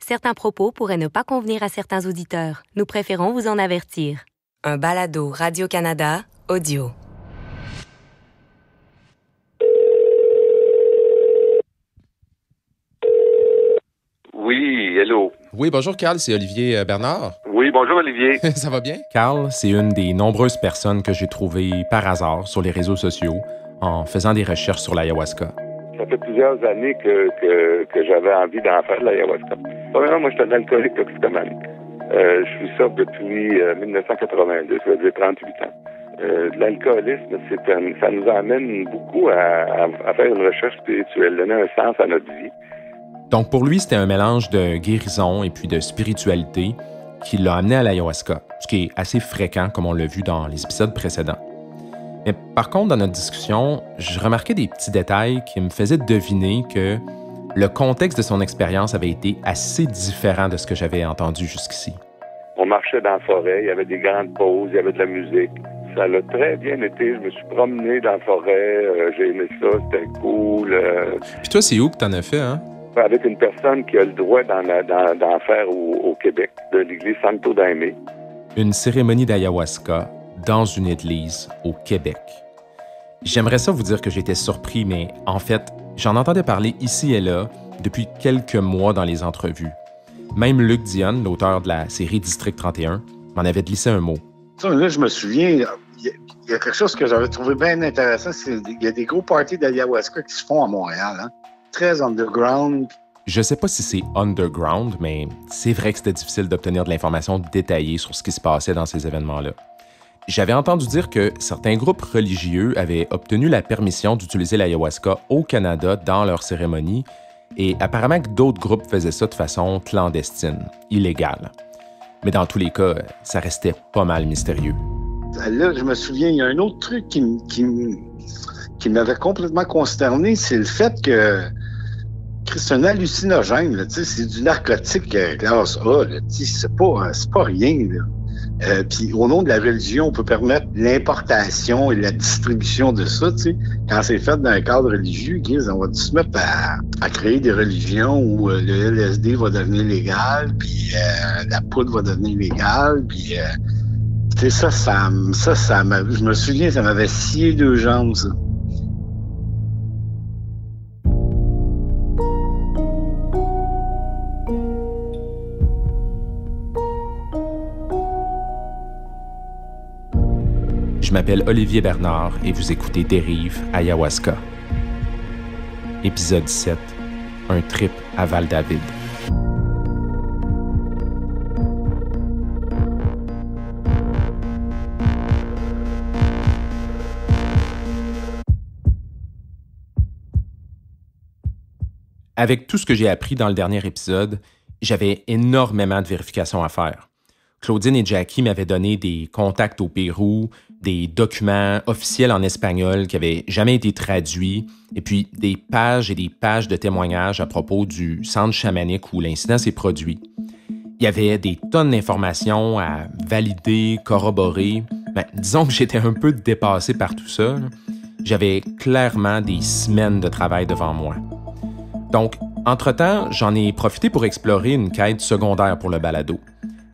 Certains propos pourraient ne pas convenir à certains auditeurs. Nous préférons vous en avertir. Un balado Radio-Canada audio. Oui, hello. Oui, bonjour Carl, c'est Olivier Bernard. Oui, bonjour Olivier. Ça va bien? Carl, c'est une des nombreuses personnes que j'ai trouvées par hasard sur les réseaux sociaux en faisant des recherches sur l'ayahuasca. Ça fait plusieurs années que j'avais envie d'en faire de l'ayahuasca. Premièrement, moi, je suis un alcoolique toxicomane. Je suis sobre depuis 1982, ça veut dire 38 ans. L'alcoolisme, ça nous amène beaucoup à faire une recherche spirituelle, donner un sens à notre vie. Donc pour lui, c'était un mélange de guérison et puis de spiritualité qui l'a amené à l'ayahuasca, ce qui est assez fréquent comme on l'a vu dans les épisodes précédents. Mais par contre, dans notre discussion, je remarquais des petits détails qui me faisaient deviner que le contexte de son expérience avait été assez différent de ce que j'avais entendu jusqu'ici. On marchait dans la forêt, il y avait des grandes pauses, il y avait de la musique. Ça l'a très bien été. Je me suis promené dans la forêt, j'ai aimé ça, c'était cool. Puis toi, c'est où que t'en as fait, hein? Avec une personne qui a le droit d'en faire au Québec, de l'église Santo Daime. Une cérémonie d'ayahuasca dans une église au Québec. J'aimerais ça vous dire que j'étais surpris, mais en fait, j'en entendais parler ici et là depuis quelques mois dans les entrevues. Même Luc Dionne, l'auteur de la série District 31, m'en avait glissé un mot. Là, je me souviens, il y a quelque chose que j'avais trouvé bien intéressant, il y a des gros parties d'ayahuasca qui se font à Montréal, hein? Très underground. Je sais pas si c'est underground, mais c'est vrai que c'était difficile d'obtenir de l'information détaillée sur ce qui se passait dans ces événements-là. J'avais entendu dire que certains groupes religieux avaient obtenu la permission d'utiliser l'ayahuasca au Canada dans leurs cérémonies, et apparemment que d'autres groupes faisaient ça de façon clandestine, illégale. Mais dans tous les cas, ça restait pas mal mystérieux. Là, je me souviens, il y a un autre truc qui m'avait complètement consterné, c'est le fait que c'est un hallucinogène, là, c'est du narcotique classe A, là, c'est pas rien. Puis au nom de la religion, on peut permettre l'importation et la distribution de ça. Quand c'est fait dans un cadre religieux, on va se mettre à créer des religions où le LSD va devenir légal, puis la poudre va devenir légale, puis je me souviens, ça m'avait scié deux jambes, ça. Je m'appelle Olivier Bernard et vous écoutez Dérive Ayahuasca. Épisode 7, un trip à Val-David. Avec tout ce que j'ai appris dans le dernier épisode, j'avais énormément de vérifications à faire. Claudine et Jackie m'avaient donné des contacts au Pérou, des documents officiels en espagnol qui n'avaient jamais été traduits, et puis des pages et des pages de témoignages à propos du centre chamanique où l'incident s'est produit. Il y avait des tonnes d'informations à valider, corroborer. Disons que j'étais un peu dépassé par tout ça. J'avais clairement des semaines de travail devant moi. Donc, entre-temps, j'en ai profité pour explorer une quête secondaire pour le balado.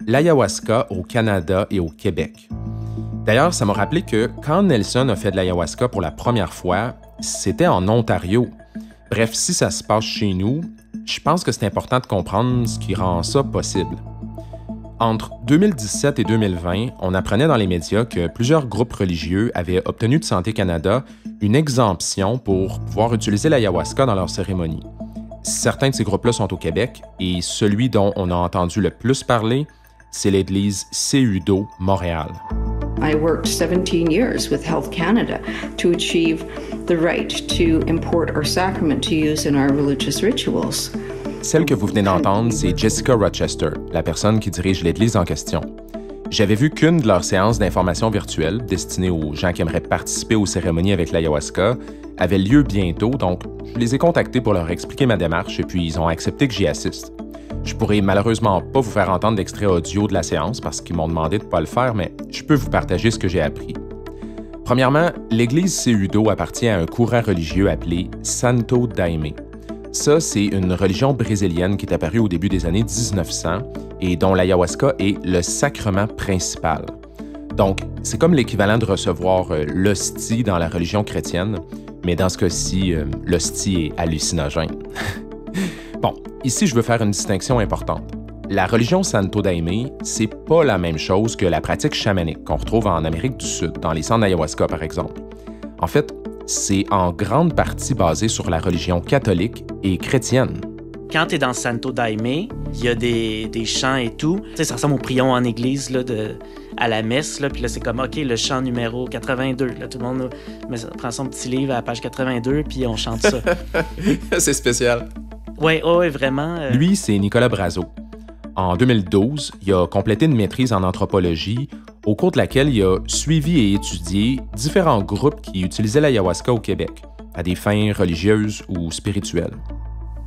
L'ayahuasca au Canada et au Québec. D'ailleurs, ça m'a rappelé que quand Nelson a fait de l'ayahuasca pour la première fois, c'était en Ontario. Bref, si ça se passe chez nous, je pense que c'est important de comprendre ce qui rend ça possible. Entre 2017 et 2020, on apprenait dans les médias que plusieurs groupes religieux avaient obtenu de Santé Canada une exemption pour pouvoir utiliser l'ayahuasca dans leurs cérémonies. Certains de ces groupes-là sont au Québec et celui dont on a entendu le plus parler, c'est l'église CUDO Montréal. I worked 17 years with Health Canada to achieve the right to import our sacrament to use in our religious rituals. Celle que vous venez d'entendre, c'est Jessica Rochester, la personne qui dirige l'église en question. J'avais vu qu'une de leurs séances d'information virtuelle, destinée aux gens qui aimeraient participer aux cérémonies avec l'ayahuasca, avait lieu bientôt, donc je les ai contactés pour leur expliquer ma démarche et puis ils ont accepté que j'y assiste. Je pourrais malheureusement pas vous faire entendre d'extrait audio de la séance parce qu'ils m'ont demandé de ne pas le faire, mais je peux vous partager ce que j'ai appris. Premièrement, l'église CUDO appartient à un courant religieux appelé Santo Daime. Ça, c'est une religion brésilienne qui est apparue au début des années 1900 et dont l'ayahuasca est le sacrement principal. Donc, c'est comme l'équivalent de recevoir l'hostie dans la religion chrétienne, mais dans ce cas-ci, l'hostie est hallucinogène. Bon, ici, je veux faire une distinction importante. La religion Santo Daime, c'est pas la même chose que la pratique chamanique qu'on retrouve en Amérique du Sud, dans les centres d'ayahuasca, par exemple. En fait, c'est en grande partie basé sur la religion catholique et chrétienne. Quand tu es dans Santo Daime, il y a des chants et tout. Tu sais, ça ressemble au prion en église là, à la messe. Là, puis là, c'est comme, OK, le chant numéro 82. Là, tout le monde prend son petit livre à la page 82, puis on chante ça. C'est spécial. Oui, vraiment. Lui, c'est Nicolas Brazo. En 2012, il a complété une maîtrise en anthropologie au cours de laquelle il a suivi et étudié différents groupes qui utilisaient l'ayahuasca au Québec, à des fins religieuses ou spirituelles.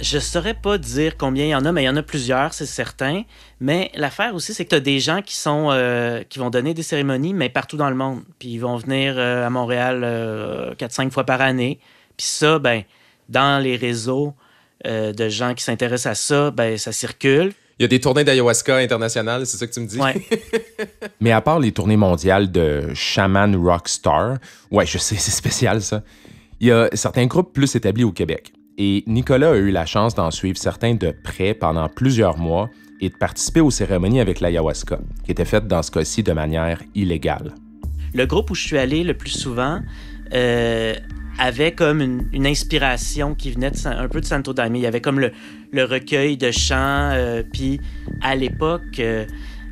Je saurais pas dire combien il y en a, mais il y en a plusieurs, c'est certain. Mais l'affaire aussi, c'est que tu as des gens qui vont donner des cérémonies, mais partout dans le monde. Puis ils vont venir à Montréal 4-5 fois par année. Puis ça, dans les réseaux de gens qui s'intéressent à ça, ça circule. Il y a des tournées d'ayahuasca internationales, c'est ça que tu me dis? Ouais. Mais à part les tournées mondiales de Shaman Rockstar, ouais, je sais, c'est spécial ça, il y a certains groupes plus établis au Québec. Et Nicolas a eu la chance d'en suivre certains de près pendant plusieurs mois et de participer aux cérémonies avec l'ayahuasca, qui étaient faites dans ce cas-ci de manière illégale. Le groupe où je suis allé le plus souvent avait comme une inspiration qui venait un peu de Santo Daime. Il y avait comme le recueil de chants. Puis à l'époque,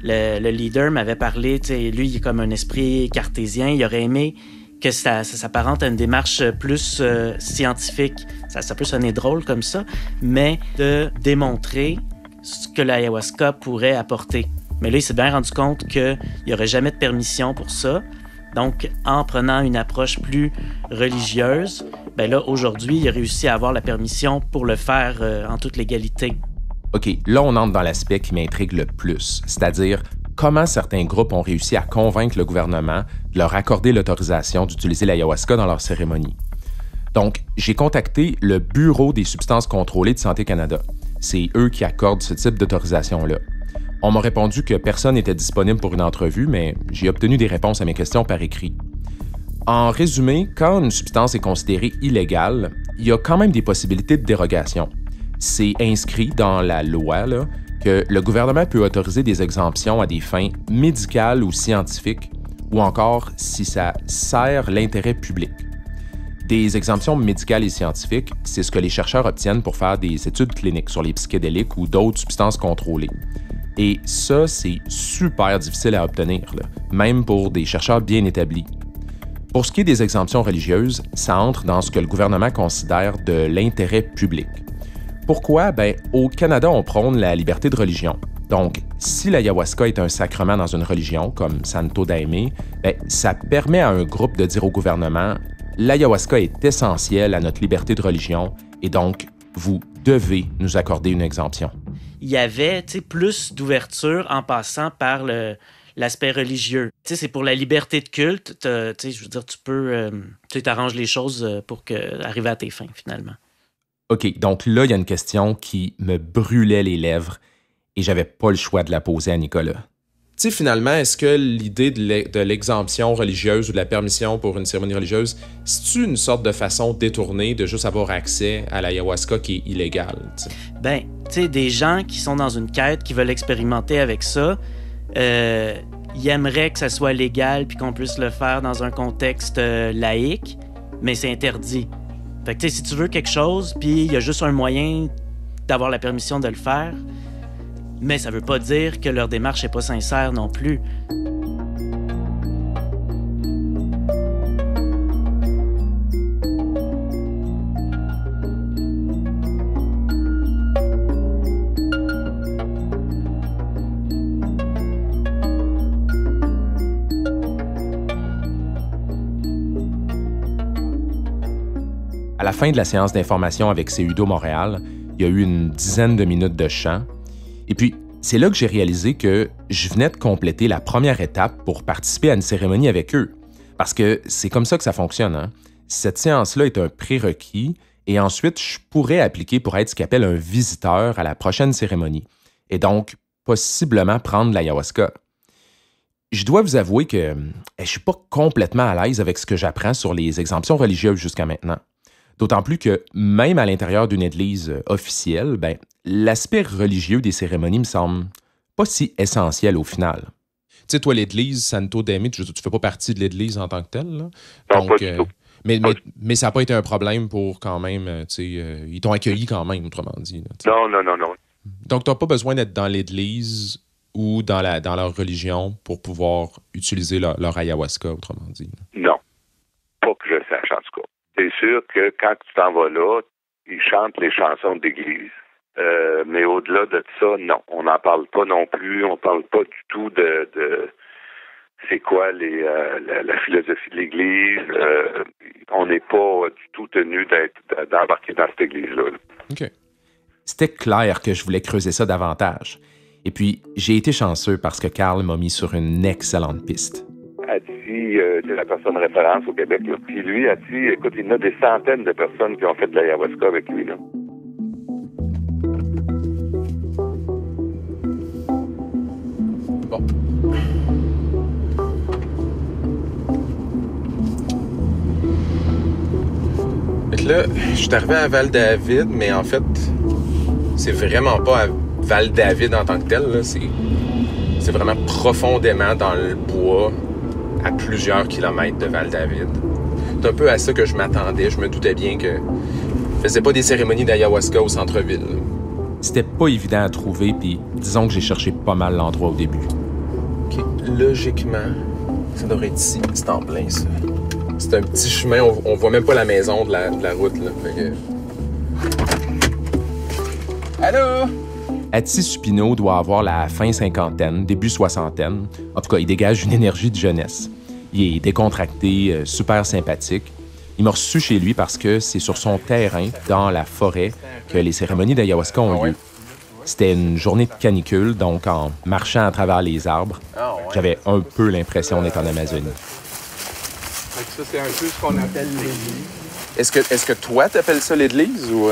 le leader m'avait parlé, lui, il est comme un esprit cartésien. Il aurait aimé que ça s'apparente à une démarche plus scientifique. Ça peut sonner drôle comme ça, mais de démontrer ce que l'ayahuasca pourrait apporter. Mais là, il s'est bien rendu compte qu'il n'y aurait jamais de permission pour ça. Donc, en prenant une approche plus religieuse, là, aujourd'hui, il a réussi à avoir la permission pour le faire en toute légalité. OK, là, on entre dans l'aspect qui m'intrigue le plus, c'est-à-dire comment certains groupes ont réussi à convaincre le gouvernement de leur accorder l'autorisation d'utiliser l'ayahuasca dans leurs cérémonies. Donc, j'ai contacté le Bureau des substances contrôlées de Santé Canada. C'est eux qui accordent ce type d'autorisation-là. On m'a répondu que personne n'était disponible pour une entrevue, mais j'ai obtenu des réponses à mes questions par écrit. En résumé, quand une substance est considérée illégale, il y a quand même des possibilités de dérogation. C'est inscrit dans la loi là, que le gouvernement peut autoriser des exemptions à des fins médicales ou scientifiques, ou encore si ça sert l'intérêt public. Des exemptions médicales et scientifiques, c'est ce que les chercheurs obtiennent pour faire des études cliniques sur les psychédéliques ou d'autres substances contrôlées. Et ça, c'est super difficile à obtenir, là, même pour des chercheurs bien établis. Pour ce qui est des exemptions religieuses, ça entre dans ce que le gouvernement considère de l'intérêt public. Pourquoi? Au Canada, on prône la liberté de religion. Donc, si l'ayahuasca est un sacrement dans une religion, comme Santo Daime, ça permet à un groupe de dire au gouvernement « L'ayahuasca est essentiel à notre liberté de religion et donc, vous devez nous accorder une exemption. » Il y avait plus d'ouverture en passant par l'aspect religieux. C'est pour la liberté de culte. Je veux dire, tu peux t'arranges les choses pour arriver à tes fins, finalement. OK, donc là, il y a une question qui me brûlait les lèvres et j'avais pas le choix de la poser à Nicolas. Tu sais, finalement, est-ce que l'idée de l'exemption religieuse ou de la permission pour une cérémonie religieuse, c'est-tu une sorte de façon détournée de juste avoir accès à l'ayahuasca qui est illégale? Tu sais, des gens qui sont dans une quête, qui veulent expérimenter avec ça, ils aimeraient que ça soit légal puis qu'on puisse le faire dans un contexte laïque, mais c'est interdit. Fait que, tu sais, si tu veux quelque chose, puis il y a juste un moyen d'avoir la permission de le faire, mais ça veut pas dire que leur démarche n'est pas sincère non plus. À la fin de la séance d'information avec CUDO Montréal, il y a eu une dizaine de minutes de chant. Et puis, c'est là que j'ai réalisé que je venais de compléter la première étape pour participer à une cérémonie avec eux. Parce que c'est comme ça que ça fonctionne. Hein? Cette séance-là est un prérequis Et ensuite, je pourrais appliquer pour être ce qu'on appelle un visiteur à la prochaine cérémonie. Et donc, possiblement prendre l'ayahuasca. Je dois vous avouer que je ne suis pas complètement à l'aise avec ce que j'apprends sur les exemptions religieuses jusqu'à maintenant. D'autant plus que, même à l'intérieur d'une église officielle, l'aspect religieux des cérémonies me semble pas si essentiel au final. Tu sais, toi, l'église Santo Daime, tu fais pas partie de l'église en tant que telle, là? Non, pas du tout. Mais ça n'a pas été un problème pour quand même, ils t'ont accueilli quand même, autrement dit. Là, non. Donc, tu n'as pas besoin d'être dans l'église ou dans leur religion pour pouvoir utiliser leur ayahuasca, autrement dit. Non, pas que je sache en tout cas. C'est sûr que quand tu t'en vas là, ils chantent les chansons d'église. Mais au-delà de ça, non. On n'en parle pas non plus. On parle pas du tout de c'est quoi la philosophie de l'Église. On n'est pas du tout tenu d'embarquer dans cette Église-là. OK. C'était clair que je voulais creuser ça davantage. Et puis, j'ai été chanceux parce que Carl m'a mis sur une excellente piste. Ati, c'est la personne référence au Québec. Là. Puis lui, Ati, écoute, il y en a des centaines de personnes qui ont fait de l'ayahuasca avec lui. Là. Bon. Fait que là, je suis arrivé à Val-David, mais en fait, c'est vraiment pas à Val-David en tant que tel. Là. C'est vraiment profondément dans le bois, à plusieurs kilomètres de Val-David. C'est un peu à ça que je m'attendais. Je me doutais bien que je faisais pas des cérémonies d'ayahuasca au centre-ville. C'était pas évident à trouver, puis disons que j'ai cherché pas mal l'endroit au début. OK, logiquement, ça devrait être ici. C'est en plein, ça. C'est un petit chemin, on voit même pas la maison de la route, là. Fait que... Allô? Ati Supino doit avoir la fin cinquantaine, début soixantaine. En tout cas, il dégage une énergie de jeunesse. Il est décontracté, super sympathique. Il m'a reçu chez lui parce que c'est sur son terrain, dans la forêt, que les cérémonies d'ayahuasca ont lieu. C'était une journée de canicule, donc en marchant à travers les arbres, j'avais un peu l'impression d'être en Amazonie. Ça, c'est un peu ce qu'on appelle l'église. Est-ce que toi, t'appelles ça l'église ou...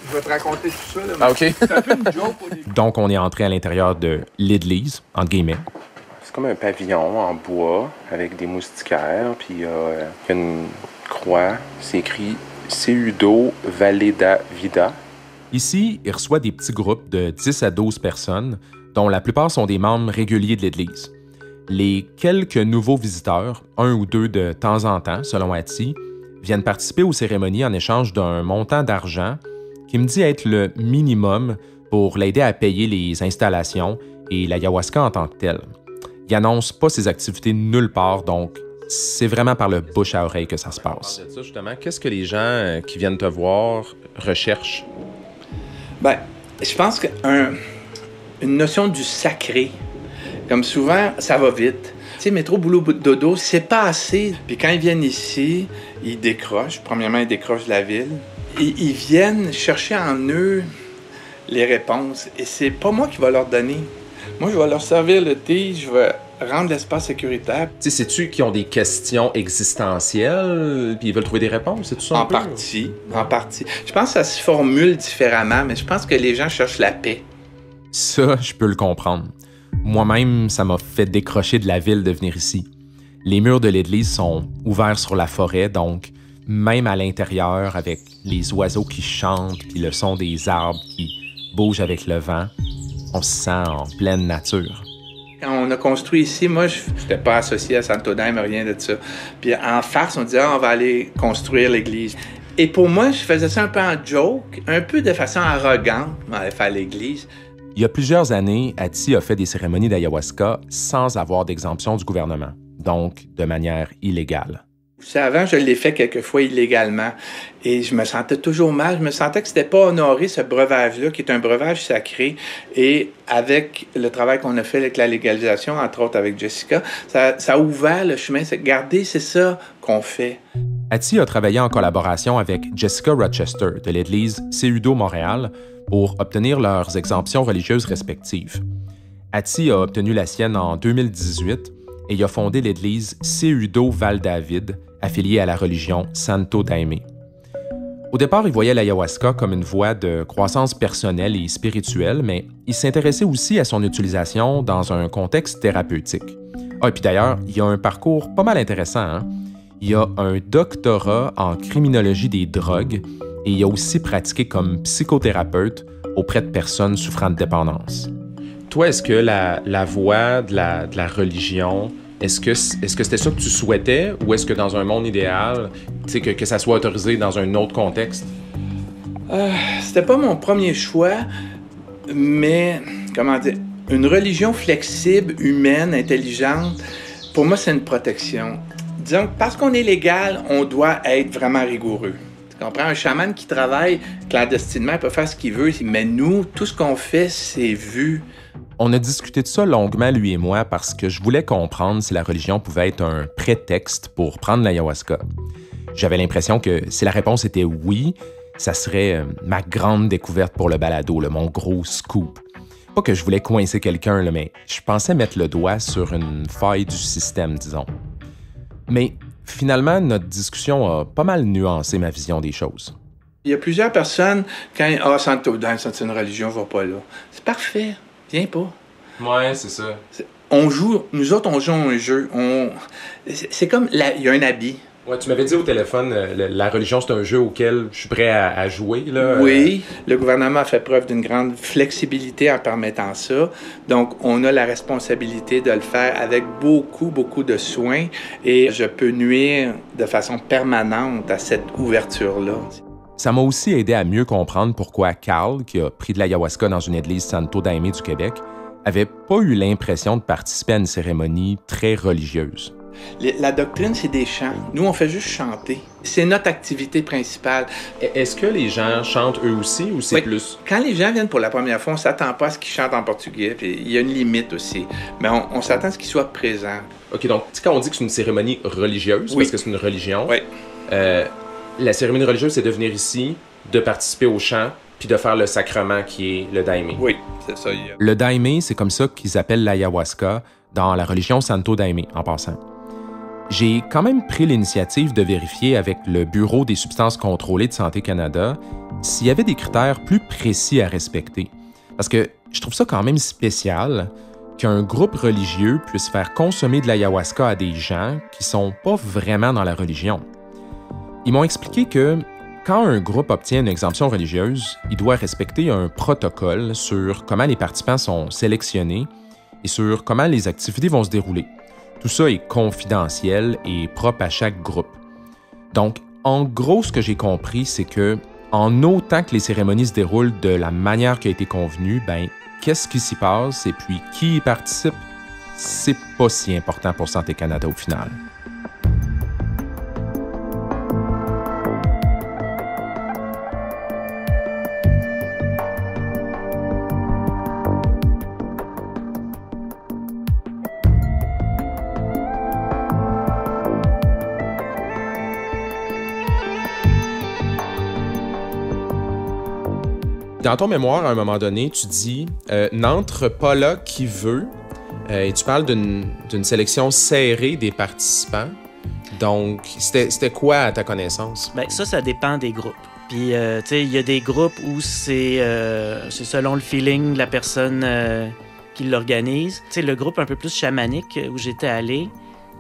Je vais te raconter tout ça. Là, ah, OK. C'est un peu une joke au début. Donc, on est entré à l'intérieur de l'église, entre guillemets. C'est comme un pavillon en bois avec des moustiquaires, puis il y a une croix. C'est écrit Seudo Valeda Vida. Ici, il reçoit des petits groupes de 10 à 12 personnes, dont la plupart sont des membres réguliers de l'Église. Les quelques nouveaux visiteurs, un ou deux de temps en temps, selon Ati, viennent participer aux cérémonies en échange d'un montant d'argent qui me dit être le minimum pour l'aider à payer les installations et l'ayahuasca en tant que telle. Il n'annonce pas ses activités nulle part, donc c'est vraiment par le bouche à oreille que ça se passe. Ça, justement, qu'est-ce que les gens qui viennent te voir recherchent? Ben, je pense qu'une notion du sacré, comme souvent, ça va vite. Tu sais, métro, boulot, dodo, c'est pas assez. Puis quand ils viennent ici, ils décrochent. Premièrement, ils décrochent la ville. Ils viennent chercher en eux les réponses. Et c'est pas moi qui vais leur donner. Moi, je vais leur servir le thé, je vais rendre l'espace sécuritaire. Tu sais, c'est-tu qui ont des questions existentielles, puis ils veulent trouver des réponses, c'est tout ça? En partie. Je pense que ça se formule différemment, mais je pense que les gens cherchent la paix. Ça, je peux le comprendre. Moi-même, ça m'a fait décrocher de la ville de venir ici. Les murs de l'église sont ouverts sur la forêt, donc même à l'intérieur, avec les oiseaux qui chantent, puis le son des arbres qui bougent avec le vent, on se sent en pleine nature. Quand on a construit ici, moi, je n'étais pas associé à Santo Daime, rien de ça. Puis en farce, on disait, on va aller construire l'église. Et pour moi, je faisais ça un peu en joke, un peu de façon arrogante, on allait faire l'église. Il y a plusieurs années, Ati a fait des cérémonies d'ayahuasca sans avoir d'exemption du gouvernement, donc de manière illégale. Avant, je l'ai fait quelquefois illégalement et je me sentais toujours mal. Je me sentais que c'était pas honoré, ce breuvage-là, qui est un breuvage sacré. Et avec le travail qu'on a fait avec la légalisation, entre autres avec Jessica, ça a ouvert le chemin. Regardez, c'est ça qu'on fait. Ati a travaillé en collaboration avec Jessica Rochester de l'Église Seudo Montréal pour obtenir leurs exemptions religieuses respectives. Ati a obtenu la sienne en 2018 et il a fondé l'Église Seudo Val-David, affiliée à la religion Santo Daime. Au départ, il voyait l'ayahuasca comme une voie de croissance personnelle et spirituelle, mais il s'intéressait aussi à son utilisation dans un contexte thérapeutique. Ah, et puis d'ailleurs, il y a un parcours pas mal intéressant, hein? Il a un doctorat en criminologie des drogues et il a aussi pratiqué comme psychothérapeute auprès de personnes souffrant de dépendance. Toi, est-ce que la voie de la religion, est-ce que c'était ça que tu souhaitais ou est-ce que dans un monde idéal, tu sais, que ça soit autorisé dans un autre contexte? C'était pas mon premier choix, mais, comment dire, une religion flexible, humaine, intelligente, pour moi, c'est une protection. Disons que parce qu'on est légal, on doit être vraiment rigoureux. Tu comprends? Un chaman qui travaille clandestinement, il peut faire ce qu'il veut, mais nous, tout ce qu'on fait, c'est vu. On a discuté de ça longuement, lui et moi, parce que je voulais comprendre si la religion pouvait être un prétexte pour prendre l'ayahuasca. J'avais l'impression que si la réponse était oui, ça serait ma grande découverte pour le balado, mon gros scoop. Pas que je voulais coincer quelqu'un, mais je pensais mettre le doigt sur une faille du système, disons. Mais finalement, notre discussion a pas mal nuancé ma vision des choses. Il y a plusieurs personnes, quand c'est une religion, va pas là. C'est parfait, viens pas. Ouais, c'est ça. Nous autres, on joue un jeu. C'est comme, il y a un habit. Ouais, tu m'avais dit au téléphone, la religion, c'est un jeu auquel je suis prêt à jouer. Là. Oui, le gouvernement a fait preuve d'une grande flexibilité en permettant ça. Donc, on a la responsabilité de le faire avec beaucoup, beaucoup de soin et je peux nuire de façon permanente à cette ouverture-là. Ça m'a aussi aidé à mieux comprendre pourquoi Carl, qui a pris de l'ayahuasca dans une église Santo Daime du Québec, avait pas eu l'impression de participer à une cérémonie très religieuse. La doctrine, c'est des chants. Nous, on fait juste chanter. C'est notre activité principale. Est-ce que les gens chantent eux aussi ou c'est plus? Quand les gens viennent pour la première fois, on ne s'attend pas à ce qu'ils chantent en portugais. Puis il y a une limite aussi. Mais on s'attend à ce qu'ils soient présents. OK, donc quand on dit que c'est une cérémonie religieuse, parce que c'est une religion, la cérémonie religieuse, c'est de venir ici, de participer au chant, puis de faire le sacrement qui est le daime. Oui, c'est ça. Le daime, c'est comme ça qu'ils appellent l'ayahuasca dans la religion Santo Daime, en passant. J'ai quand même pris l'initiative de vérifier avec le Bureau des substances contrôlées de Santé Canada s'il y avait des critères plus précis à respecter. Parce que je trouve ça quand même spécial qu'un groupe religieux puisse faire consommer de l'ayahuasca à des gens qui sont pas vraiment dans la religion. Ils m'ont expliqué que quand un groupe obtient une exemption religieuse, il doit respecter un protocole sur comment les participants sont sélectionnés et sur comment les activités vont se dérouler. Tout ça est confidentiel et propre à chaque groupe. Donc, en gros, ce que j'ai compris, c'est que, en autant que les cérémonies se déroulent de la manière qui a été convenue, qu'est-ce qui s'y passe et puis qui y participe, c'est pas si important pour Santé Canada au final. Dans ton mémoire, à un moment donné, tu dis « n'entre pas là qui veut » et tu parles d'une sélection serrée des participants. Donc, c'était quoi à ta connaissance? Ça dépend des groupes. Puis, tu sais, il y a des groupes où c'est selon le feeling de la personne qui l'organise. Tu sais, le groupe un peu plus chamanique où j'étais allé,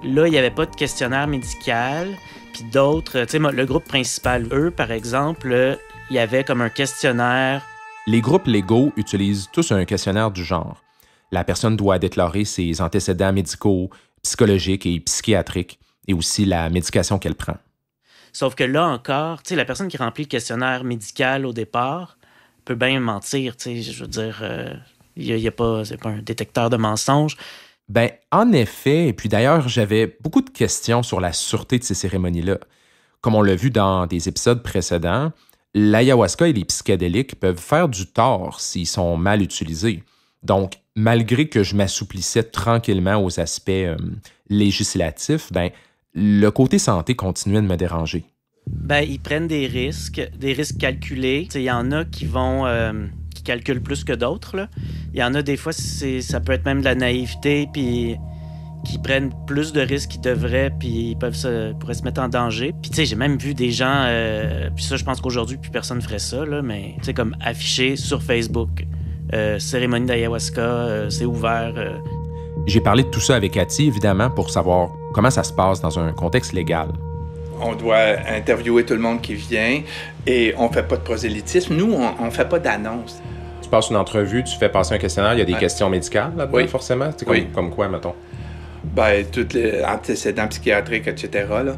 là, il n'y avait pas de questionnaire médical. Puis d'autres, tu sais, le groupe principal, eux, par exemple, il y avait comme un questionnaire. Les groupes légaux utilisent tous un questionnaire du genre. La personne doit déclarer ses antécédents médicaux, psychologiques et psychiatriques, et aussi la médication qu'elle prend. Sauf que là encore, tu sais, la personne qui remplit le questionnaire médical au départ peut bien mentir, tu sais, je veux dire, c'est pas un détecteur de mensonges. En effet, et puis d'ailleurs, j'avais beaucoup de questions sur la sûreté de ces cérémonies-là. Comme on l'a vu dans des épisodes précédents, l'ayahuasca et les psychédéliques peuvent faire du tort s'ils sont mal utilisés. Donc, malgré que je m'assouplissais tranquillement aux aspects législatifs, le côté santé continuait de me déranger. Ils prennent des risques calculés. Il y en a qui vont qui calculent plus que d'autres, là. Il y en a des fois, ça peut être même de la naïveté, puis qui prennent plus de risques qu'ils devraient, puis ils pourraient se mettre en danger. Puis tu sais, j'ai même vu des gens, puis ça, je pense qu'aujourd'hui, plus personne ferait ça, là, mais tu sais, comme afficher sur Facebook, cérémonie d'ayahuasca, c'est ouvert. J'ai parlé de tout ça avec Cathy, évidemment, pour savoir comment ça se passe dans un contexte légal. On doit interviewer tout le monde qui vient et on fait pas de prosélytisme. Nous, on fait pas d'annonce. Tu passes une entrevue, tu fais passer un questionnaire, il y a des questions médicales là-dedans, oui. Forcément? Comme quoi, mettons? Ben, tous les antécédents psychiatriques, etc., là.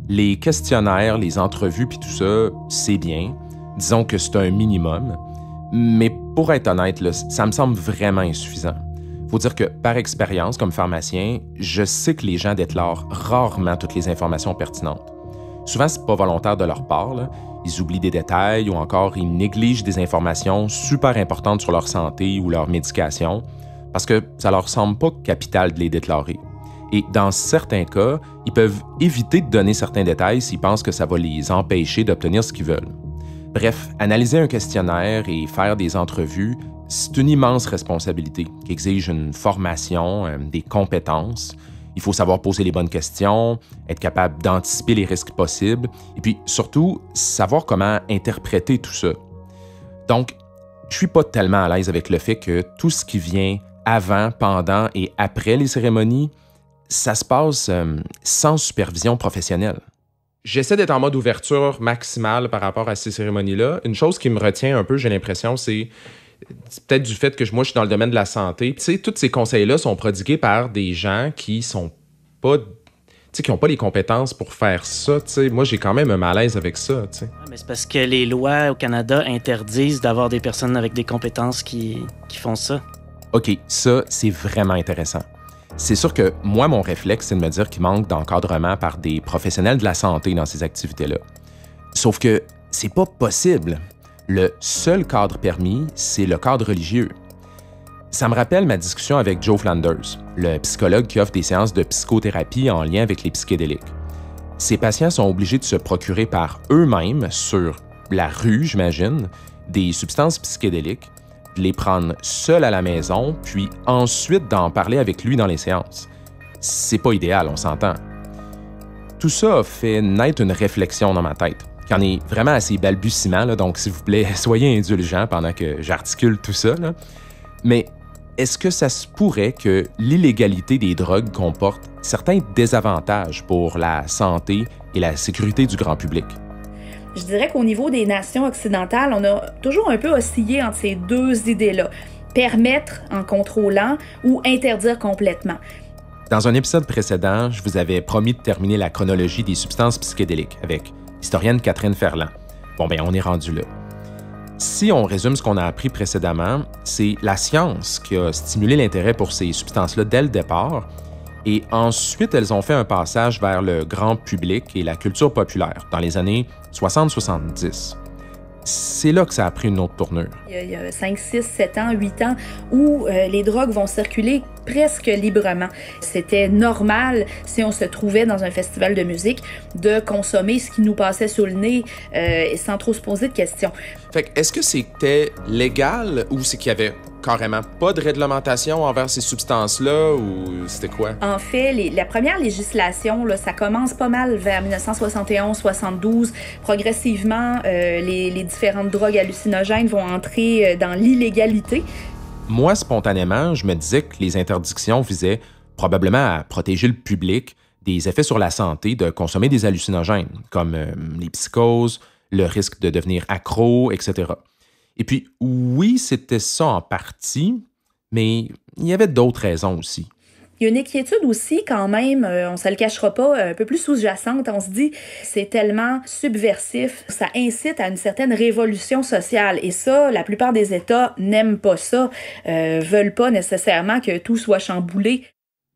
Les questionnaires, les entrevues, puis tout ça, c'est bien. Disons que c'est un minimum. Mais pour être honnête, là, ça me semble vraiment insuffisant. Faut dire que, par expérience, comme pharmacien, je sais que les gens déclarent rarement toutes les informations pertinentes. Souvent, c'est pas volontaire de leur part, là. Ils oublient des détails ou encore ils négligent des informations super importantes sur leur santé ou leur médication parce que ça leur semble pas capital de les déclarer. Et dans certains cas, ils peuvent éviter de donner certains détails s'ils pensent que ça va les empêcher d'obtenir ce qu'ils veulent. Bref, analyser un questionnaire et faire des entrevues, c'est une immense responsabilité qui exige une formation, des compétences. Il faut savoir poser les bonnes questions, être capable d'anticiper les risques possibles et puis surtout savoir comment interpréter tout ça. Donc, je suis pas tellement à l'aise avec le fait que tout ce qui vient avant, pendant et après les cérémonies, ça se passe sans supervision professionnelle. J'essaie d'être en mode ouverture maximale par rapport à ces cérémonies-là. Une chose qui me retient un peu, j'ai l'impression, c'est peut-être du fait que moi, je suis dans le domaine de la santé. Tu sais, tous ces conseils-là sont prodigués par des gens qui sont pas... Tu sais, qui n'ont pas les compétences pour faire ça. Tu sais, moi, j'ai quand même un malaise avec ça. Tu sais. Mais c'est parce que les lois au Canada interdisent d'avoir des personnes avec des compétences qui font ça. OK, ça, c'est vraiment intéressant. C'est sûr que moi, mon réflexe, c'est de me dire qu'il manque d'encadrement par des professionnels de la santé dans ces activités-là. Sauf que c'est pas possible. Le seul cadre permis, c'est le cadre religieux. Ça me rappelle ma discussion avec Joe Flanders, le psychologue qui offre des séances de psychothérapie en lien avec les psychédéliques. Ces patients sont obligés de se procurer par eux-mêmes, sur la rue, j'imagine, des substances psychédéliques, de les prendre seuls à la maison, puis ensuite d'en parler avec lui dans les séances. C'est pas idéal, on s'entend. Tout ça a fait naître une réflexion dans ma tête, qui en est vraiment assez balbutiement, là, donc s'il vous plaît, soyez indulgents pendant que j'articule tout ça. Là. Mais est-ce que ça se pourrait que l'illégalité des drogues comporte certains désavantages pour la santé et la sécurité du grand public? Je dirais qu'au niveau des nations occidentales, on a toujours un peu oscillé entre ces deux idées-là. Permettre en contrôlant ou interdire complètement. Dans un épisode précédent, je vous avais promis de terminer la chronologie des substances psychédéliques avec l'historienne Catherine Ferland. Bon, ben on est rendu là. Si on résume ce qu'on a appris précédemment, c'est la science qui a stimulé l'intérêt pour ces substances-là dès le départ, et ensuite elles ont fait un passage vers le grand public et la culture populaire dans les années 60-70. C'est là que ça a pris une autre tournure. Il y a 5, 6, 7 ans, 8 ans où les drogues vont circuler presque librement. C'était normal, si on se trouvait dans un festival de musique, de consommer ce qui nous passait sous le nez sans trop se poser de questions. Fait que, est-ce que c'était légal ou c'est qu'il y avait carrément pas de réglementation envers ces substances-là ou c'était quoi? En fait, la première législation, là, ça commence pas mal vers 1971-72. Progressivement, les différentes drogues hallucinogènes vont entrer dans l'illégalité. Moi, spontanément, je me disais que les interdictions visaient probablement à protéger le public des effets sur la santé de consommer des hallucinogènes, comme les psychoses, le risque de devenir accro, etc. Et puis, oui, c'était ça en partie, mais il y avait d'autres raisons aussi. Il y a une inquiétude aussi quand même, on ne se le cachera pas, un peu plus sous-jacente. On se dit, c'est tellement subversif, ça incite à une certaine révolution sociale. Et ça, la plupart des États n'aiment pas ça, veulent pas nécessairement que tout soit chamboulé.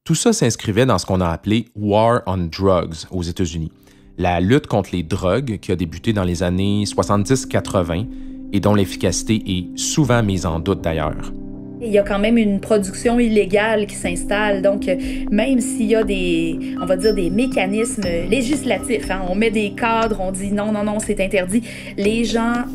Tout ça s'inscrivait dans ce qu'on a appelé « War on Drugs » aux États-Unis. La lutte contre les drogues qui a débuté dans les années 70-80 et dont l'efficacité est souvent mise en doute d'ailleurs. Il y a quand même une production illégale qui s'installe, donc même s'il y a des mécanismes législatifs, hein, on met des cadres, on dit non, c'est interdit, les gens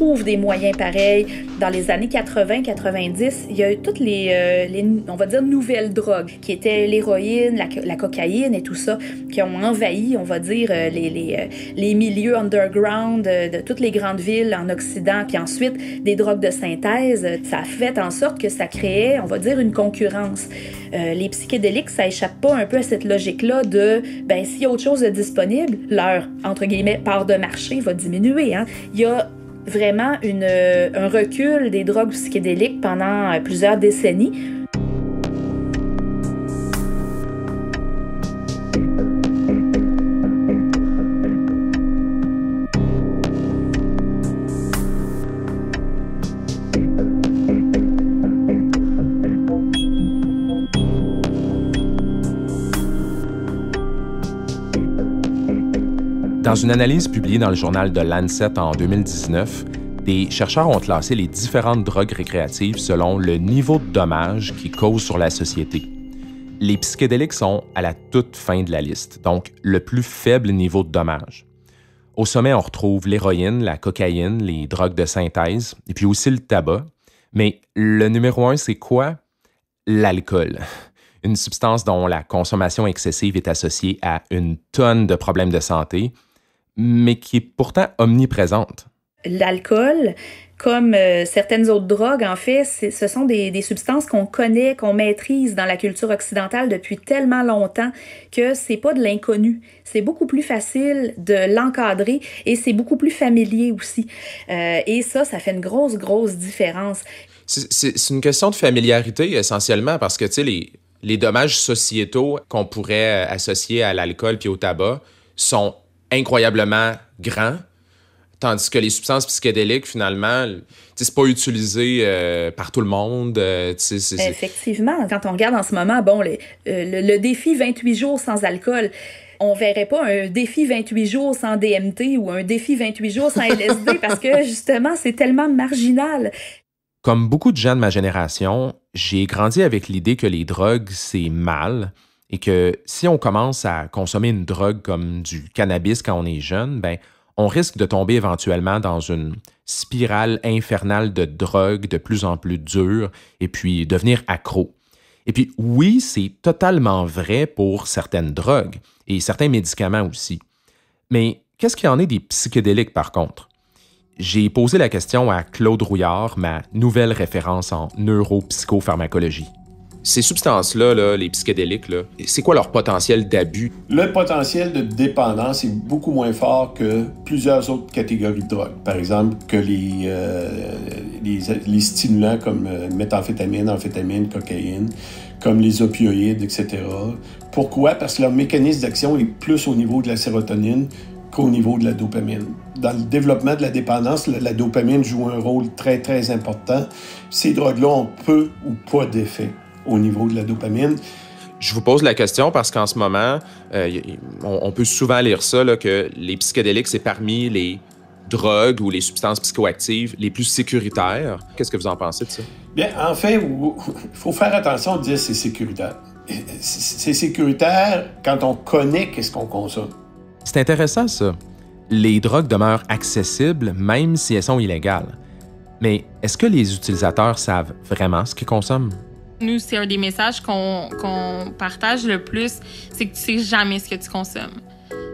trouve des moyens pareils. Dans les années 80-90, il y a eu toutes les, on va dire, nouvelles drogues, qui étaient l'héroïne, la cocaïne et tout ça, qui ont envahi, on va dire, les milieux underground de toutes les grandes villes en Occident, puis ensuite des drogues de synthèse. Ça a fait en sorte que ça créait, on va dire, une concurrence. Les psychédéliques, ça échappe pas un peu à cette logique-là de, ben, s'il y a autre chose de disponible, leur, entre guillemets, part de marché va diminuer, hein. Il y a vraiment un recul des drogues psychédéliques pendant plusieurs décennies. Dans une analyse publiée dans le journal de Lancet en 2019, des chercheurs ont classé les différentes drogues récréatives selon le niveau de dommages qu'ils causent sur la société. Les psychédéliques sont à la toute fin de la liste, donc le plus faible niveau de dommages. Au sommet, on retrouve l'héroïne, la cocaïne, les drogues de synthèse, et puis aussi le tabac. Mais le numéro 1, c'est quoi? L'alcool. Une substance dont la consommation excessive est associée à une tonne de problèmes de santé, mais qui est pourtant omniprésente. L'alcool, comme certaines autres drogues, en fait, ce sont des substances qu'on connaît, qu'on maîtrise dans la culture occidentale depuis tellement longtemps que c'est pas de l'inconnu. C'est beaucoup plus facile de l'encadrer et c'est beaucoup plus familier aussi. Et ça fait une grosse différence. C'est une question de familiarité essentiellement parce que, tu sais, les dommages sociétaux qu'on pourrait associer à l'alcool puis au tabac sont incroyablement grands, tandis que les substances psychédéliques, finalement, c'est pas utilisé par tout le monde. Effectivement. Quand on regarde en ce moment, bon, le défi 28 jours sans alcool, on verrait pas un défi 28 jours sans DMT ou un défi 28 jours sans LSD parce que, justement, c'est tellement marginal. Comme beaucoup de gens de ma génération, j'ai grandi avec l'idée que les drogues, c'est mal et que si on commence à consommer une drogue comme du cannabis quand on est jeune, ben, on risque de tomber éventuellement dans une spirale infernale de drogue de plus en plus dure et puis devenir accro. Et puis oui, c'est totalement vrai pour certaines drogues et certains médicaments aussi. Mais qu'est-ce qu'il y en est des psychédéliques par contre? J'ai posé la question à Claude Rouillard, ma nouvelle référence en neuropsychopharmacologie. Ces substances-là, là, les psychédéliques, là, c'est quoi leur potentiel d'abus? Le potentiel de dépendance est beaucoup moins fort que plusieurs autres catégories de drogues. Par exemple, que les stimulants comme méthamphétamine, amphétamine, cocaïne, comme les opioïdes, etc. Pourquoi? Parce que leur mécanisme d'action est plus au niveau de la sérotonine qu'au niveau de la dopamine. Dans le développement de la dépendance, la dopamine joue un rôle très, très important. Ces drogues-là ont peu ou pas d'effet au niveau de la dopamine. Je vous pose la question parce qu'en ce moment, on peut souvent lire ça, là, que les psychédéliques, c'est parmi les drogues ou les substances psychoactives les plus sécuritaires. Qu'est-ce que vous en pensez de ça? Bien, en fait, il faut faire attention de dire que c'est sécuritaire. C'est sécuritaire quand on connaît qu'est-ce qu'on consomme. C'est intéressant, ça. Les drogues demeurent accessibles même si elles sont illégales. Mais est-ce que les utilisateurs savent vraiment ce qu'ils consomment? Nous, c'est un des messages qu'on partage le plus, c'est que tu sais jamais ce que tu consommes.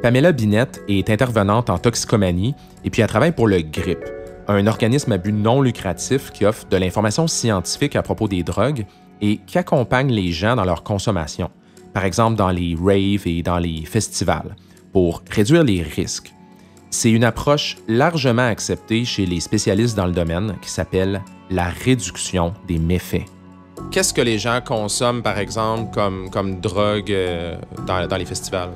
Pamela Binette est intervenante en toxicomanie et puis elle travaille pour le GRIP, un organisme à but non lucratif qui offre de l'information scientifique à propos des drogues et qui accompagne les gens dans leur consommation, par exemple dans les raves et dans les festivals, pour réduire les risques. C'est une approche largement acceptée chez les spécialistes dans le domaine qui s'appelle la réduction des méfaits. Qu'est-ce que les gens consomment, par exemple, comme drogue dans les festivals?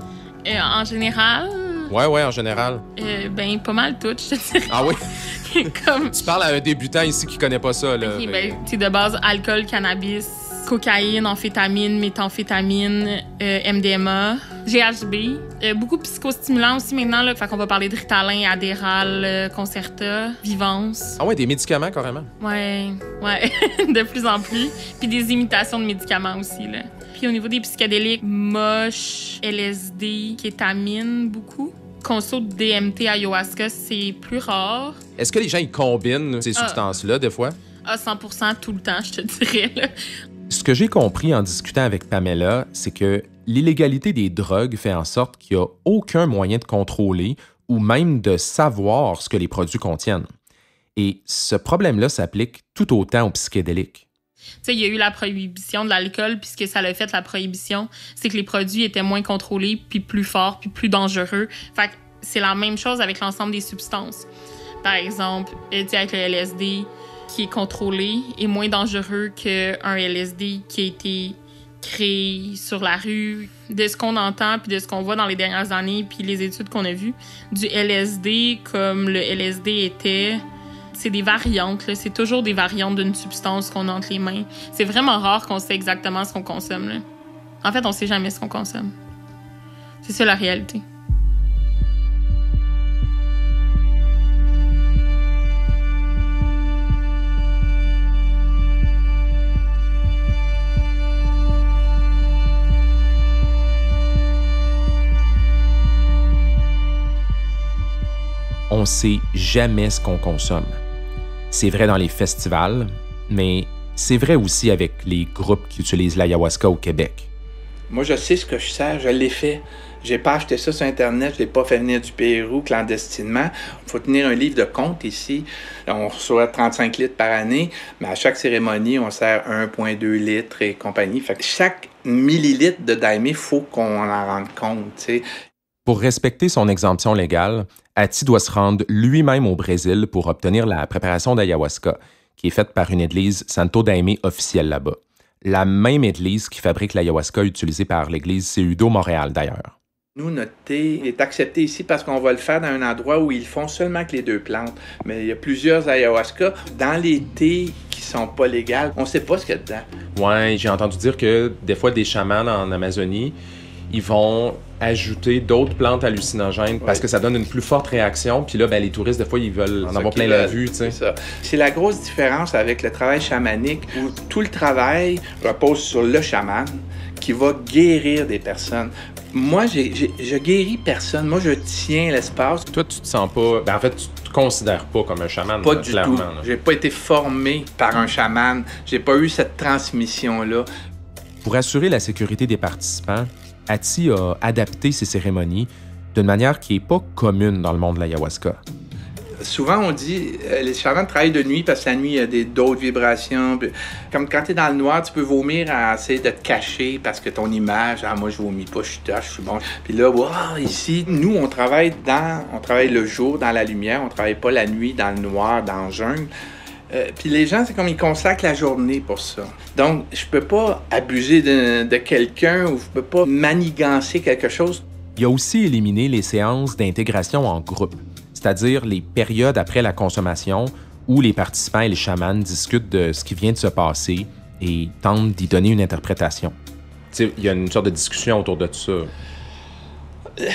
En général... Ouais, en général. Ben, pas mal tout, je te dirais. Ah oui? Comme... Tu parles à un débutant ici qui connaît pas ça, là. OK, ben, c'est de base alcool, cannabis, cocaïne, amphétamine, méthamphétamine, MDMA, GHB. Beaucoup de psychostimulants aussi maintenant, là. Fait qu'on va parler de Ritalin, Adderall, Concerta, Vivance. Ah ouais, des médicaments carrément? Ouais, de plus en plus. Puis des imitations de médicaments aussi, là. Puis au niveau des psychédéliques, moche, LSD, kétamine, beaucoup. conso de DMT ayahuasca, c'est plus rare. Est-ce que les gens ils combinent ces substances-là, des fois? À 100% tout le temps, je te dirais. Là. Ce que j'ai compris en discutant avec Pamela, c'est que l'illégalité des drogues fait en sorte qu'il n'y a aucun moyen de contrôler ou même de savoir ce que les produits contiennent. Et ce problème-là s'applique tout autant aux psychédéliques. Tu sais, il y a eu la prohibition de l'alcool, puis ce que ça a fait, la prohibition, c'est que les produits étaient moins contrôlés, puis plus forts, puis plus dangereux. Fait que c'est la même chose avec l'ensemble des substances. Par exemple, avec le LSD, qui est contrôlé, est moins dangereux qu'un LSD qui a été créé sur la rue. De ce qu'on entend, puis de ce qu'on voit dans les dernières années, puis les études qu'on a vues, du LSD, comme le LSD était... C'est des variantes, là. C'est toujours des variantes d'une substance qu'on a entre les mains. C'est vraiment rare qu'on sait exactement ce qu'on consomme, là. En fait, on sait jamais ce qu'on consomme. C'est ça la réalité. On sait jamais ce qu'on consomme. C'est vrai dans les festivals, mais c'est vrai aussi avec les groupes qui utilisent l'ayahuasca au Québec. Moi, je sais ce que je sers, je l'ai fait. J'ai pas acheté ça sur Internet, je l'ai pas fait venir du Pérou clandestinement. Il faut tenir un livre de compte ici. On reçoit 35 litres par année, mais à chaque cérémonie, on sert 1,2 litres et compagnie. Fait que chaque millilitre de daimé, il faut qu'on en rende compte, tu sais. Pour respecter son exemption légale, Ati doit se rendre lui-même au Brésil pour obtenir la préparation d'ayahuasca, qui est faite par une église Santo Daime officielle là-bas. La même église qui fabrique l'ayahuasca utilisée par l'église CUDO Montréal, d'ailleurs. Nous, notre thé est accepté ici parce qu'on va le faire dans un endroit où ils font seulement que les deux plantes. Mais il y a plusieurs ayahuasca. Dans les thés qui sont pas légales, on sait pas ce qu'il y a dedans. Ouais, j'ai entendu dire que des fois, des chamans en Amazonie, ils vont ajouter d'autres plantes hallucinogènes parce que ça donne une plus forte réaction. Puis là, ben, les touristes, des fois, ils veulent en avoir plein la vue. Tu sais. C'est la grosse différence avec le travail chamanique où tout le travail repose sur le chaman qui va guérir des personnes. Moi, je guéris personne. Moi, je tiens l'espace. Toi, tu te sens pas... Ben, en fait, tu te considères pas comme un chaman. Pas du tout. J'ai pas été formé par un chaman. J'ai pas eu cette transmission-là. Pour assurer la sécurité des participants, Ati a adapté ses cérémonies d'une manière qui n'est pas commune dans le monde de l'ayahuasca. Souvent, on dit les chamans travaillent de nuit parce que la nuit, il y a d'autres vibrations. Comme quand tu es dans le noir, tu peux vomir à essayer de te cacher parce que ton image, moi, je vomis pas, je suis bon. Puis là, ici, nous, on travaille le jour dans la lumière, on travaille pas la nuit dans le noir, dans le jungle. Puis les gens, c'est comme ils consacrent la journée pour ça. Donc, je peux pas abuser de quelqu'un ou je peux pas manigancer quelque chose. Il a aussi éliminé les séances d'intégration en groupe, c'est-à-dire les périodes après la consommation où les participants et les chamans discutent de ce qui vient de se passer et tentent d'y donner une interprétation. Tu sais, il y a une sorte de discussion autour de tout ça.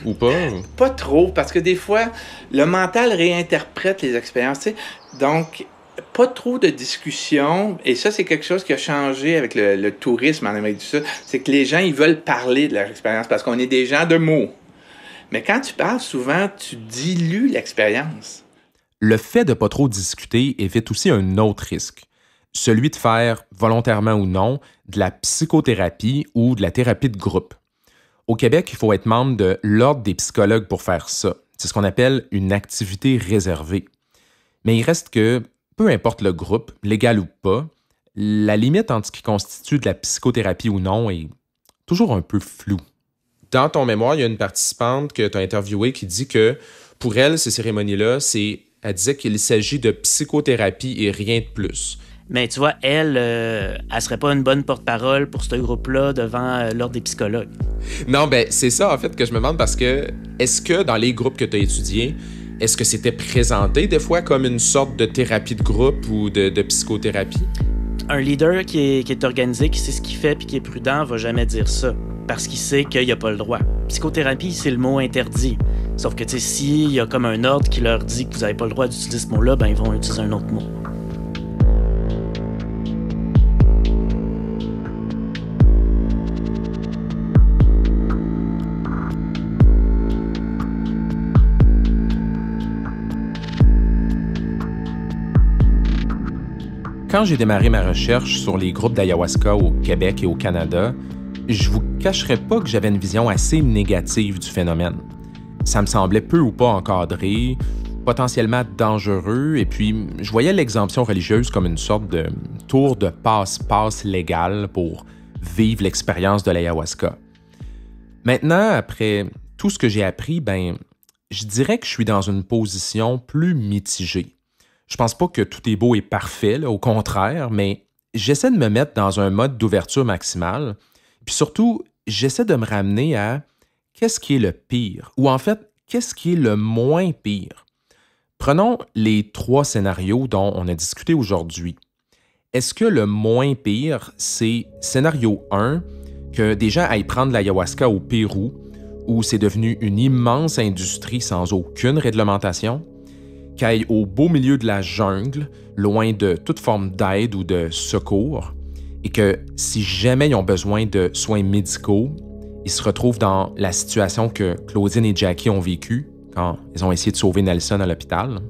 Ou pas? Pas trop, parce que des fois, le mental réinterprète les expériences. Tu sais. Donc, pas trop de discussion, et ça, c'est quelque chose qui a changé avec le tourisme en Amérique du Sud, c'est que les gens, ils veulent parler de leur expérience parce qu'on est des gens de mots. Mais quand tu parles, souvent, tu dilues l'expérience. Le fait de pas trop discuter évite aussi un autre risque, celui de faire, volontairement ou non, de la psychothérapie ou de la thérapie de groupe. Au Québec, il faut être membre de l'Ordre des psychologues pour faire ça. C'est ce qu'on appelle une activité réservée. Mais il reste que, peu importe le groupe, légal ou pas, la limite entre ce qui constitue de la psychothérapie ou non est toujours un peu floue. Dans ton mémoire, il y a une participante que tu as interviewée qui dit que, pour elle, ces cérémonies-là, elle disait qu'il s'agit de psychothérapie et rien de plus. Mais tu vois, elle serait pas une bonne porte-parole pour ce groupe-là devant l'Ordre des psychologues. Non, ben c'est ça, en fait, que je me demande parce que, est-ce que dans les groupes que tu as étudiés, est-ce que c'était présenté des fois comme une sorte de thérapie de groupe ou de psychothérapie? Un leader qui est organisé, qui sait ce qu'il fait puis qui est prudent, va jamais dire ça. Parce qu'il sait qu'il n'y a pas le droit. Psychothérapie, c'est le mot interdit. Sauf que, tu sais, s'il y a comme un ordre qui leur dit que vous n'avez pas le droit d'utiliser ce mot-là, ben ils vont utiliser un autre mot. quand j'ai démarré ma recherche sur les groupes d'ayahuasca au Québec et au Canada, je vous cacherai pas que j'avais une vision assez négative du phénomène. Ça me semblait peu ou pas encadré, potentiellement dangereux, et puis je voyais l'exemption religieuse comme une sorte de tour de passe-passe légal pour vivre l'expérience de l'ayahuasca. Maintenant, après tout ce que j'ai appris, je dirais que je suis dans une position plus mitigée. Je pense pas que tout est beau et parfait, là, au contraire, mais j'essaie de me mettre dans un mode d'ouverture maximale. Puis surtout, j'essaie de me ramener à qu'est-ce qui est le pire, ou en fait, qu'est-ce qui est le moins pire. Prenons les 3 scénarios dont on a discuté aujourd'hui. Est-ce que le moins pire, c'est scénario 1, que des gens aillent prendre l'ayahuasca au Pérou, où c'est devenu une immense industrie sans aucune réglementation, qu'ils aillent au beau milieu de la jungle, loin de toute forme d'aide ou de secours, et que si jamais ils ont besoin de soins médicaux, ils se retrouvent dans la situation que Claudine et Jackie ont vécue quand ils ont essayé de sauver Nelson à l'hôpital.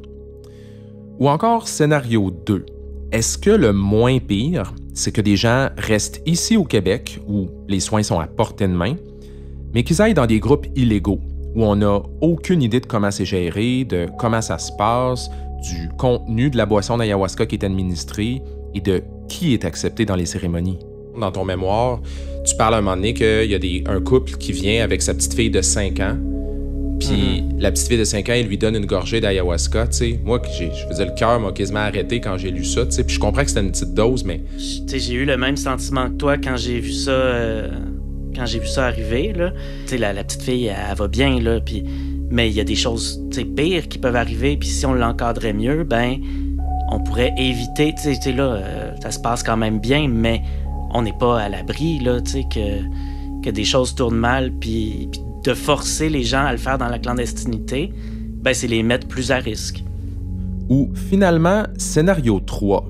Ou encore scénario 2. Est-ce que le moins pire, c'est que des gens restent ici au Québec, où les soins sont à portée de main, mais qu'ils aillent dans des groupes illégaux, où on n'a aucune idée de comment c'est géré, de comment ça se passe, du contenu de la boisson d'ayahuasca qui est administrée et de qui est accepté dans les cérémonies? Dans ton mémoire, tu parles à un moment donné qu'il y a un couple qui vient avec sa petite fille de 5 ans, puis la petite fille de 5 ans, il lui donne une gorgée d'ayahuasca, tu sais. Moi, je faisais le cœur m'a quasiment arrêté quand j'ai lu ça, tu sais. Puis je comprends que c'était une petite dose, mais... Tu sais, j'ai eu le même sentiment que toi quand j'ai vu ça... Quand j'ai vu ça arriver, là, tu sais, la petite fille, elle va bien, là, puis... Mais il y a des choses, tu sais, pires qui peuvent arriver, puis si on l'encadrait mieux, on pourrait éviter, tu sais, là, ça se passe quand même bien, mais on n'est pas à l'abri, là, tu sais, que des choses tournent mal, puis de forcer les gens à le faire dans la clandestinité, c'est les mettre plus à risque. Ou finalement, scénario 3.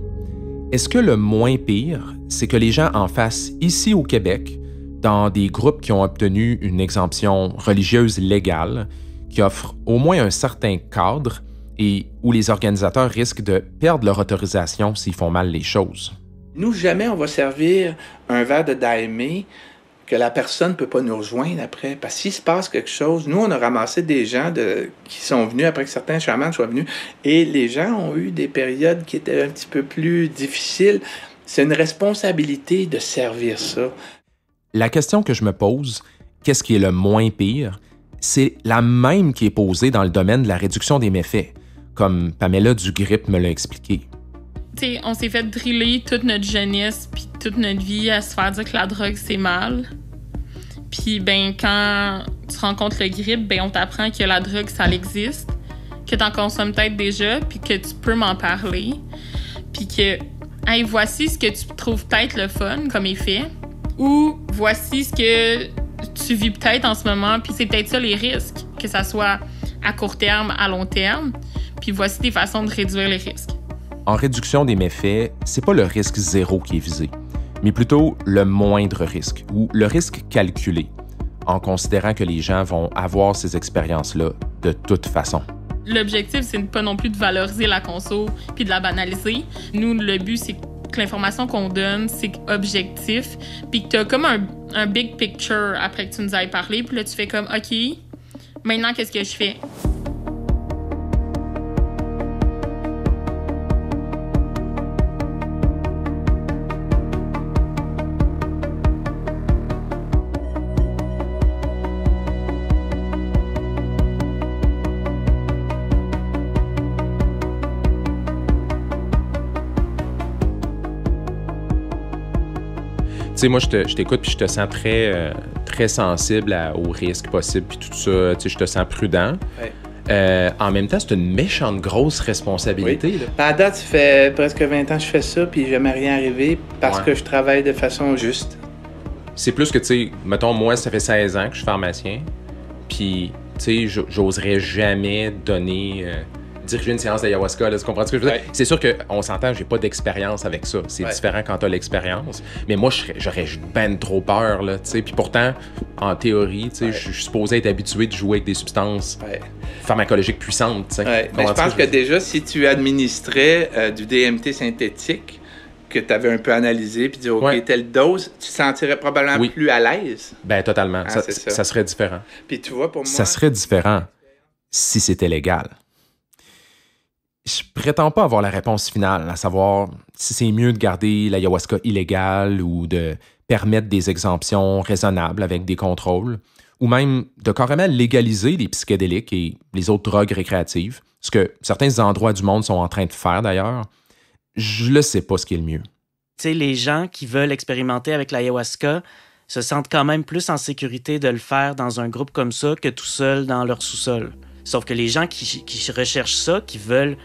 Est-ce que le moins pire, c'est que les gens en fassent ici au Québec, dans des groupes qui ont obtenu une exemption religieuse légale, qui offre au moins un certain cadre et où les organisateurs risquent de perdre leur autorisation s'ils font mal les choses? Nous, jamais on va servir un verre de Daimé que la personne ne peut pas nous rejoindre après. Parce que s'il se passe quelque chose, nous, on a ramassé des gens qui sont venus après que certains chamans soient venus, et les gens ont eu des périodes qui étaient un petit peu plus difficiles. C'est une responsabilité de servir ça. La question que je me pose, qu'est-ce qui est le moins pire, c'est la même qui est posée dans le domaine de la réduction des méfaits, comme Pamela Dugrip me l'a expliqué. T'sais, on s'est fait driller toute notre jeunesse puis toute notre vie à se faire dire que la drogue, c'est mal. Puis, quand tu rencontres le grip, on t'apprend que la drogue, ça existe, que t'en consommes peut-être déjà, puis que tu peux m'en parler, puis que, hey, voici ce que tu trouves peut-être le fun comme effet, ou voici ce que tu vis peut-être en ce moment, puis c'est peut-être ça les risques, que ça soit à court terme, à long terme, puis voici des façons de réduire les risques. En réduction des méfaits, c'est pas le risque zéro qui est visé, mais plutôt le moindre risque, ou le risque calculé, en considérant que les gens vont avoir ces expériences-là de toute façon. L'objectif, c'est pas non plus de valoriser la conso puis de la banaliser. Nous, le but, c'est que l'information qu'on donne, c'est objectif, puis que t'as comme un big picture après que tu nous ailles parlé, puis là, tu fais comme, OK, maintenant, qu'est-ce que je fais? Tu sais, moi, je t'écoute puis je te sens très sensible aux risques possibles puis tout ça. Tu sais, je te sens prudent. Ouais. En même temps, c'est une méchante grosse responsabilité. Oui. À date, ça fait presque 20 ans que je fais ça puis jamais rien arrivé parce que je travaille de façon juste. C'est plus que, tu sais, mettons, moi, ça fait 16 ans que je suis pharmacien. Puis, tu sais, j'oserais jamais diriger une séance d'ayahuasca, là, tu comprends ce que je veux dire? Ouais. C'est sûr qu'on s'entend, j'ai pas d'expérience avec ça. C'est différent quand t'as l'expérience. Mais moi, j'aurais ben trop peur, là, tu sais. Puis pourtant, en théorie, tu sais, je suis supposé être habitué de jouer avec des substances pharmacologiques puissantes, tu sais. Ouais. Mais je pense que déjà, si tu administrais du DMT synthétique, que tu avais un peu analysé puis dit OK, Ouais. telle dose, tu te sentirais probablement plus à l'aise. Ben totalement. Ah, Ça serait différent. Puis tu vois, pour moi... Ça serait différent si c'était légal. Je prétends pas avoir la réponse finale, à savoir si c'est mieux de garder l'ayahuasca illégale ou de permettre des exemptions raisonnables avec des contrôles, ou même de carrément légaliser les psychédéliques et les autres drogues récréatives, ce que certains endroits du monde sont en train de faire d'ailleurs. Je ne sais pas ce qui est le mieux. Tu sais, les gens qui veulent expérimenter avec l'ayahuasca se sentent quand même plus en sécurité de le faire dans un groupe comme ça que tout seul dans leur sous-sol. Sauf que les gens qui recherchent ça, qui veulent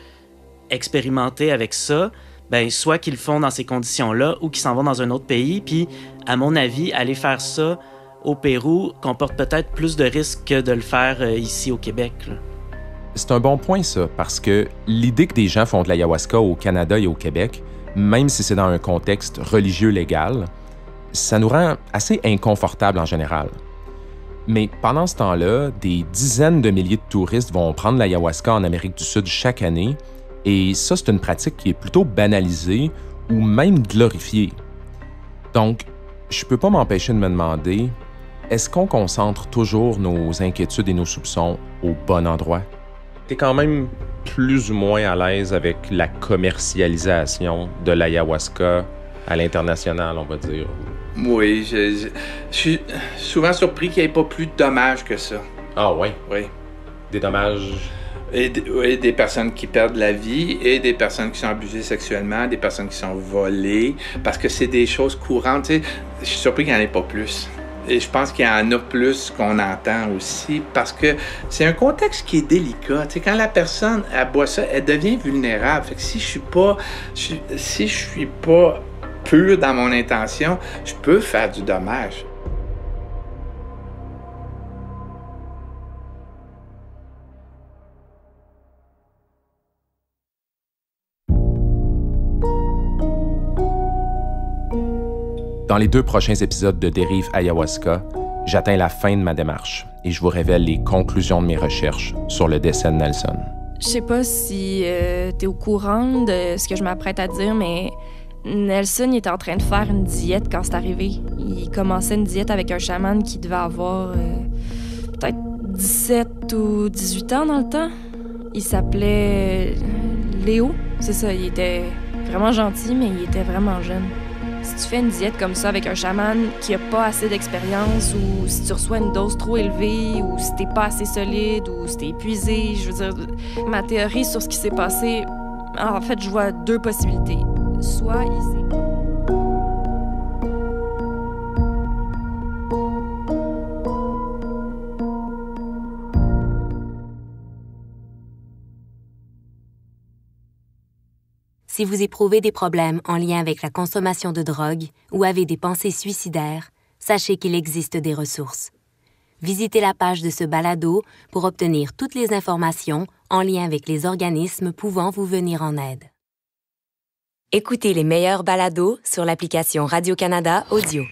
expérimenter avec ça, ben soit qu'ils le font dans ces conditions-là ou qu'ils s'en vont dans un autre pays. Puis, à mon avis, aller faire ça au Pérou comporte peut-être plus de risques que de le faire ici au Québec, là. C'est un bon point, ça, parce que l'idée que des gens font de l'ayahuasca au Canada et au Québec, même si c'est dans un contexte religieux légal, ça nous rend assez inconfortables en général. Mais pendant ce temps-là, des dizaines de milliers de touristes vont prendre l'ayahuasca en Amérique du Sud chaque année, et ça, c'est une pratique qui est plutôt banalisée ou même glorifiée. Donc, je peux pas m'empêcher de me demander, est-ce qu'on concentre toujours nos inquiétudes et nos soupçons au bon endroit? T'es quand même plus ou moins à l'aise avec la commercialisation de l'ayahuasca à l'international, on va dire. Oui, je suis souvent surpris qu'il n'y ait pas plus de dommages que ça. Ah oui? Oui. Des dommages... Et des personnes qui perdent la vie, et des personnes qui sont abusées sexuellement, des personnes qui sont volées, parce que c'est des choses courantes. Tu sais, je suis surpris qu'il n'y en ait pas plus. Et je pense qu'il y en a plus qu'on entend aussi, parce que c'est un contexte qui est délicat. Tu sais, quand la personne elle boit ça, elle devient vulnérable. Fait que si je suis pas pur dans mon intention, je peux faire du dommage. Dans les 2 prochains épisodes de Dérive Ayahuasca, j'atteins la fin de ma démarche et je vous révèle les conclusions de mes recherches sur le décès de Nelson. Je sais pas si t'es au courant de ce que je m'apprête à dire, mais Nelson il était en train de faire une diète quand c'est arrivé. Il commençait une diète avec un chaman qui devait avoir peut-être 17 ou 18 ans dans le temps. Il s'appelait Léo, c'est ça, il était vraiment gentil, mais il était vraiment jeune. Si tu fais une diète comme ça avec un chaman qui a pas assez d'expérience, ou si tu reçois une dose trop élevée, ou si t'es pas assez solide, ou si t'es épuisé, je veux dire, ma théorie sur ce qui s'est passé, en fait, je vois 2 possibilités. Soit il s'est... Si vous éprouvez des problèmes en lien avec la consommation de drogue ou avez des pensées suicidaires, sachez qu'il existe des ressources. Visitez la page de ce balado pour obtenir toutes les informations en lien avec les organismes pouvant vous venir en aide. Écoutez les meilleurs balados sur l'application Radio-Canada Audio.